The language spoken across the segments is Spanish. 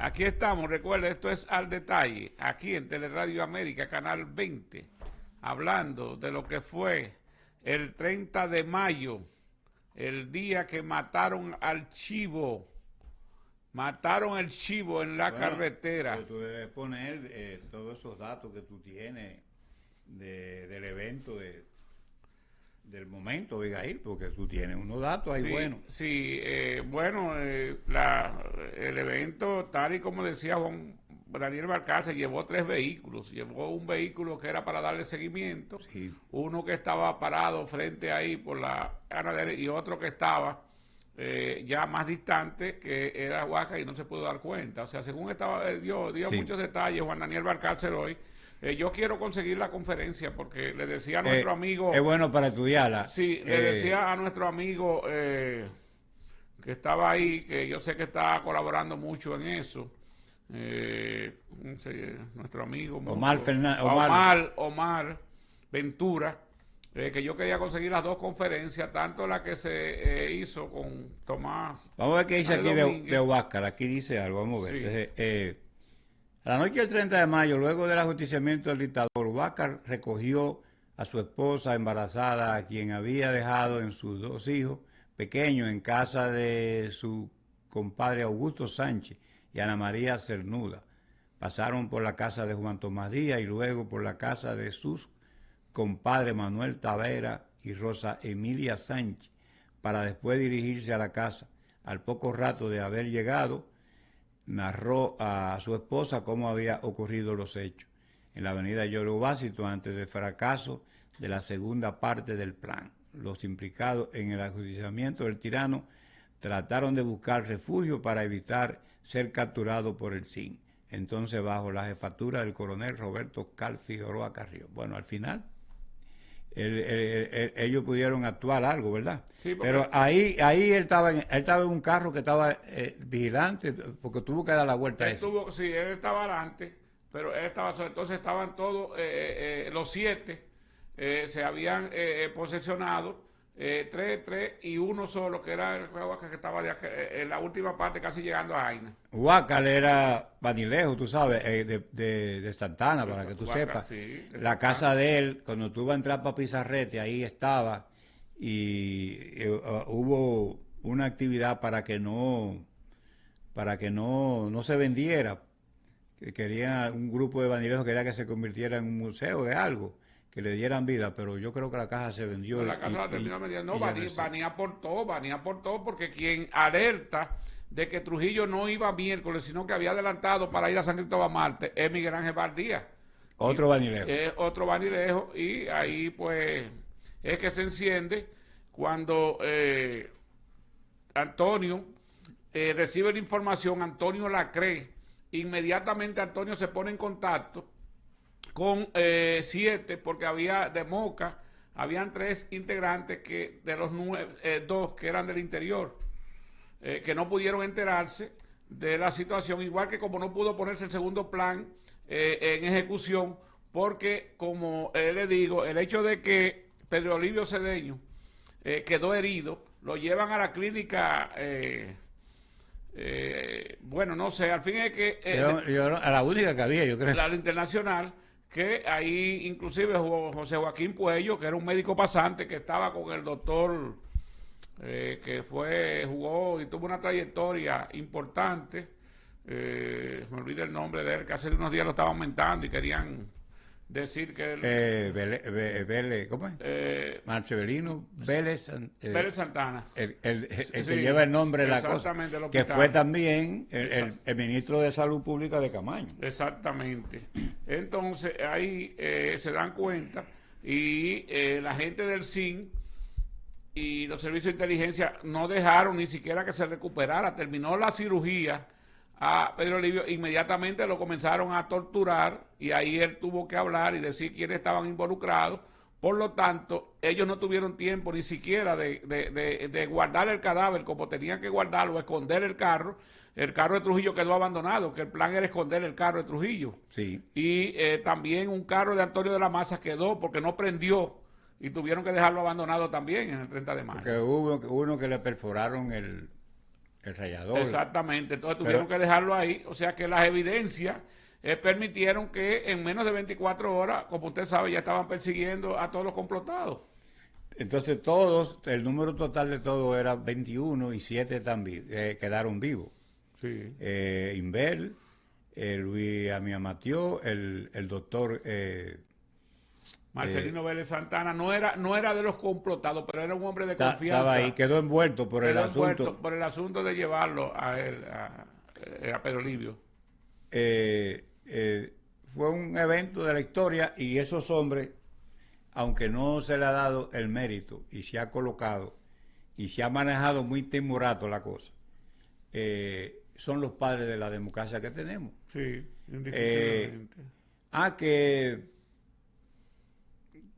Aquí estamos, recuerda, esto es Al Detalle, aquí en Teleradio América, Canal 20, hablando de lo que fue el 30 de mayo, el día que mataron al chivo, mataron el chivo en la carretera. Pero tú debes poner todos esos datos que tú tienes del evento, del momento, Abigail, porque tú tienes unos datos ahí Sí, buenos. sí, bueno, el evento, tal y como decía Juan Daniel Balcarce, llevó 3 vehículos. Llevó un vehículo que era para darle seguimiento, Sí. uno que estaba parado frente ahí por la ganadera y otro que estaba ya más distante, que era Huaca y no se pudo dar cuenta. O sea, según estaba, dio Sí. muchos detalles Juan Daniel Balcarce hoy. Yo quiero conseguir la conferencia porque le decía a nuestro amigo... Es bueno para estudiarla. Sí, le decía a nuestro amigo que estaba ahí, que yo sé que está colaborando mucho en eso, nuestro amigo Omar mutuo, Fernández. Omar Ventura, que yo quería conseguir las 2 conferencias, tanto la que se hizo con Tomás. Vamos a ver qué dice aquí Domínguez. de Huáscar. Aquí dice algo, vamos a ver. Sí. Entonces, a la noche del 30 de mayo, luego del ajusticiamiento del dictador, Huáscar recogió a su esposa embarazada, a quien había dejado en sus 2 hijos pequeños en casa de su compadre Augusto Sánchez y Ana María Cernuda. Pasaron por la casa de Juan Tomás Díaz y luego por la casa de sus compadres Manuel Tavera y Rosa Emilia Sánchez, para después dirigirse a la casa. Al poco rato de haber llegado, narró a su esposa cómo había ocurrido los hechos en la avenida Yorubásito antes del fracaso de la segunda parte del plan. Los implicados en el ajusticiamiento del tirano trataron de buscar refugio para evitar ser capturados por el SIN, entonces bajo la jefatura del coronel Roberto Cal Figueroa Carrió. Bueno, al final ellos pudieron actuar algo, ¿verdad? Sí, pero ahí él estaba en un carro que estaba vigilante, porque tuvo que dar la vuelta a ese. Sí, él estaba adelante, pero él estaba solo. Entonces estaban todos, los 7 se habían posesionado, 3 y uno solo, que era el Huaca, que estaba en la última parte, casi llegando a Jaina. Huácal era Banilejo, tú sabes, de Santana, para que tú Huaca, sepas. sí, La casa de él, cuando tú vas a entrar para Pizarrete, ahí estaba, y hubo una actividad para que no se vendiera, que querían, un grupo de bandileros quería que se convirtiera en un museo de algo, que le dieran vida, pero yo creo que la casa se vendió. No, la casa la terminó vendiendo. No, Banía por todo, porque quien alerta de que Trujillo no iba miércoles, sino que había adelantado para ir a San Cristóbal Marte, es Miguel Ángel Valdía. Otro Banilejo. Otro Banilejo, y ahí pues es que se enciende cuando Antonio recibe la información, Antonio la cree, inmediatamente Antonio se pone en contacto con 7, porque había de Moca, habían 3 integrantes que de los 9, 2 que eran del interior, que no pudieron enterarse de la situación, igual que como no pudo ponerse el segundo plan en ejecución, porque como le digo, el hecho de que Pedro Olivio Cedeño quedó herido, lo llevan a la clínica, bueno, no sé, al fin es que... a la única que había, yo creo. La internacional, que ahí inclusive José Joaquín Puello, que era un médico pasante, que estaba con el doctor, que jugó y tuvo una trayectoria importante, me olvidé el nombre de él, que hace unos días lo estaban aumentando y querían decir que él... Vélez, ¿cómo es? Marcelino Vélez, Vélez Santana. El que lleva el nombre de la cosa, que fue también el ministro de Salud Pública de Camaño. Exactamente. Entonces ahí se dan cuenta y la gente del SIN y los servicios de inteligencia no dejaron ni siquiera que se recuperara. Terminó la cirugía a Pedro Olivio, inmediatamente lo comenzaron a torturar y ahí él tuvo que hablar y decir quiénes estaban involucrados. Por lo tanto, ellos no tuvieron tiempo ni siquiera de guardar el cadáver como tenían que guardarlo, esconder el carro. El carro de Trujillo quedó abandonado, que el plan era esconder el carro de Trujillo. Sí. Y también un carro de Antonio de la Maza quedó porque no prendió y tuvieron que dejarlo abandonado también en el 30 de mayo. Porque hubo uno que le perforaron el rayador. Exactamente, entonces tuvieron que dejarlo ahí, o sea que las evidencias permitieron que en menos de 24 horas, como usted sabe, ya estaban persiguiendo a todos los complotados. Entonces todos, el número total de todos era 21 y 7 también quedaron vivos. Sí. Inbel, Luis Amiamatió, el doctor... Marcelino Vélez Santana no era de los complotados, pero era un hombre de confianza. Estaba ahí, quedó envuelto por el asunto. Por el asunto de llevarlo a él, a Pedro Livio. Fue un evento de la historia y esos hombres, aunque no se le ha dado el mérito y se ha colocado y se ha manejado muy timorato la cosa, son los padres de la democracia que tenemos. Sí, indiscutiblemente.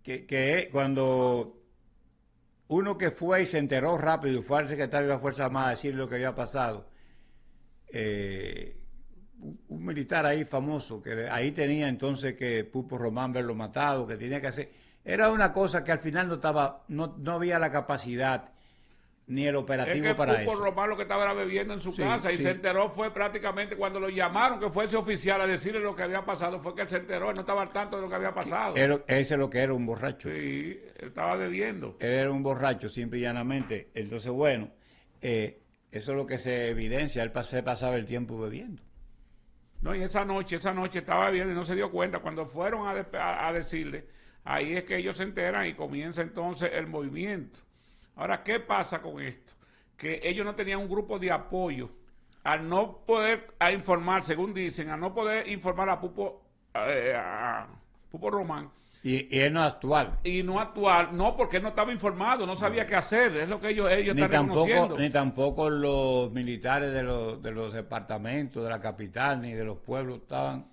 Que cuando uno que fue y se enteró rápido y fue al secretario de la Fuerza Armada a decir lo que había pasado, un militar ahí famoso, que ahí tenía entonces que Pupo Román verlo matado, que tenía que hacer, era una cosa que al final no había la capacidad ni el operativo para eso. Pupo Román lo que estaba era bebiendo en su casa y se enteró fue prácticamente cuando lo llamaron que fuese oficial a decirle lo que había pasado, fue que él se enteró, él no estaba al tanto de lo que había pasado. Ese es lo que era un borracho. Sí, él estaba bebiendo. Él era un borracho, simple y llanamente. Entonces, bueno, eso es lo que se evidencia, él se pasaba el tiempo bebiendo. No, y esa noche estaba bebiendo y no se dio cuenta. Cuando fueron a decirle, ahí es que ellos se enteran y comienza entonces el movimiento. Ahora, ¿qué pasa con esto? Que ellos no tenían un grupo de apoyo. Al no poder informar, según dicen, al no poder informar a Pupo Román. Y él no actual. Y no actuar, no, porque él no estaba informado, no sabía qué hacer, es lo que ellos están reconociendo. Ni tampoco los militares de los departamentos, de la capital, ni de los pueblos estaban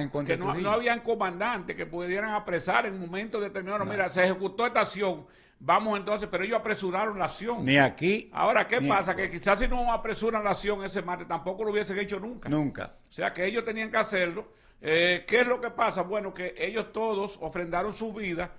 en contra de Trujillo. No habían comandantes que pudieran apresar en momentos determinados. No. Mira, se ejecutó esta acción, vamos entonces, pero ellos apresuraron la acción. Ni aquí. Ahora, ¿qué pasa? Que quizás si no apresuran la acción ese martes, tampoco lo hubiesen hecho nunca. Nunca. O sea, que ellos tenían que hacerlo. ¿Qué es lo que pasa? Bueno, que ellos todos ofrendaron su vida,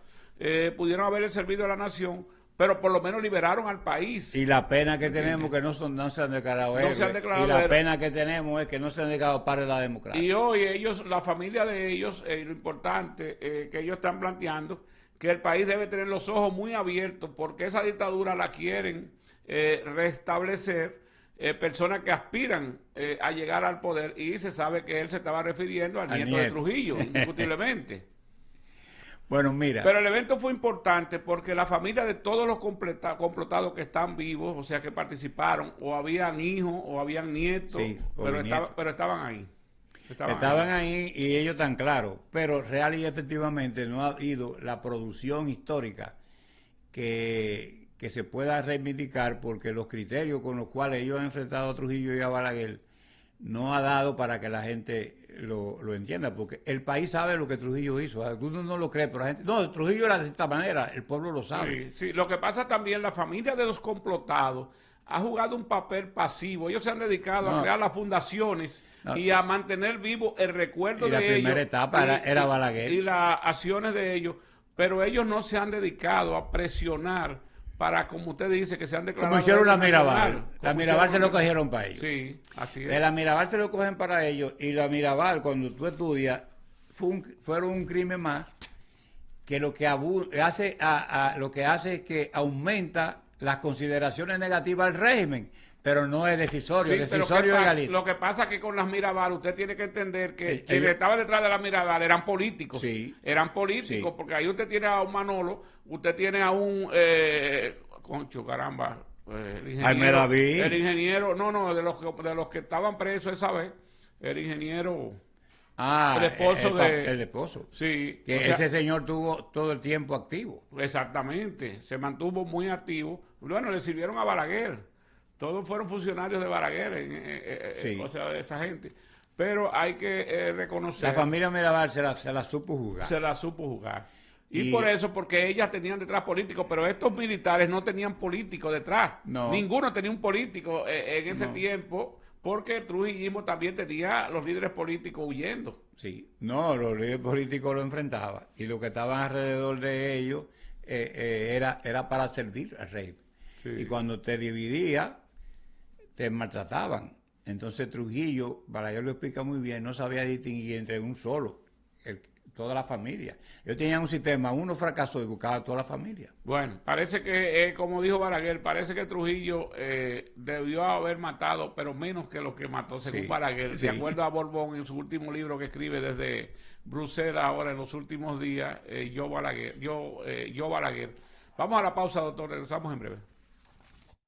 pudieron haber servido a la nación, pero por lo menos liberaron al país. Y la pena que tenemos que no se han declarado héroes. Y la pena que tenemos es que no se han declarado padres de la democracia. Y hoy ellos, la familia de ellos, lo importante que ellos están planteando, que el país debe tener los ojos muy abiertos porque esa dictadura la quieren restablecer personas que aspiran a llegar al poder, y se sabe que él se estaba refiriendo al nieto de Trujillo, indiscutiblemente. Bueno, mira. Pero el evento fue importante porque la familia de todos los complotados que están vivos, o sea, que participaron, o habían hijos, o habían nietos, pero estaban ahí. Estaban ahí y ellos tan claros, pero real y efectivamente no ha habido la producción histórica que se pueda reivindicar, porque los criterios con los cuales ellos han enfrentado a Trujillo y a Balaguer no ha dado para que la gente lo entienda, porque el país sabe lo que Trujillo hizo. Tú no lo crees, pero la gente... No, Trujillo era de esta manera, el pueblo lo sabe. Sí, lo que pasa también, la familia de los complotados ha jugado un papel pasivo. Ellos se han dedicado a crear las fundaciones y a mantener vivo el recuerdo de ellos. La primera etapa era Balaguer. Y las acciones de ellos, pero ellos no se han dedicado a presionar para, como usted dice, que se han declarado... Como hicieron la Mirabal. La Mirabal se lo cogieron para ellos. Sí, así es. De la Mirabal se lo cogen para ellos, y la Mirabal, cuando tú estudias, fueron un crimen más que lo que hace es que aumenta las consideraciones negativas al régimen, pero no es decisorio, el decisorio es Galito. Lo que pasa es que con las Mirabal usted tiene que entender que quienes estaban detrás de la Mirabal eran políticos. Sí. Eran políticos, sí. Porque ahí usted tiene a un Manolo, usted tiene a un... concho, caramba. El ingeniero, de los que estaban presos esa vez, el ingeniero... el esposo el esposo. Sí. Que ese señor tuvo todo el tiempo activo. Exactamente, se mantuvo muy activo. Bueno, le sirvieron a Balaguer. Todos fueron funcionarios de Balaguer, sí. O sea, de esa gente. Pero hay que reconocer... La familia Mirabal se la supo jugar. Se la supo jugar. Y por eso, porque ellas tenían detrás políticos, pero estos militares no tenían políticos detrás. No. Ninguno tenía un político en ese tiempo, porque el trujillismo también tenía los líderes políticos huyendo. Sí, no, los líderes políticos lo enfrentaban, y lo que estaban alrededor de ellos era para servir al rey. Sí. Y cuando te dividía, te maltrataban. Entonces Trujillo, Balaguer lo explica muy bien, no sabía distinguir entre un solo, toda la familia. Ellos tenían un sistema, uno fracasó y buscaba a toda la familia. Bueno, parece que, como dijo Balaguer, parece que Trujillo debió haber matado, pero menos que lo que mató, según Sí, Balaguer. sí. De acuerdo a Borbón, en su último libro que escribe desde Bruselas, ahora en los últimos días, yo Balaguer. Vamos a la pausa, doctor, regresamos en breve.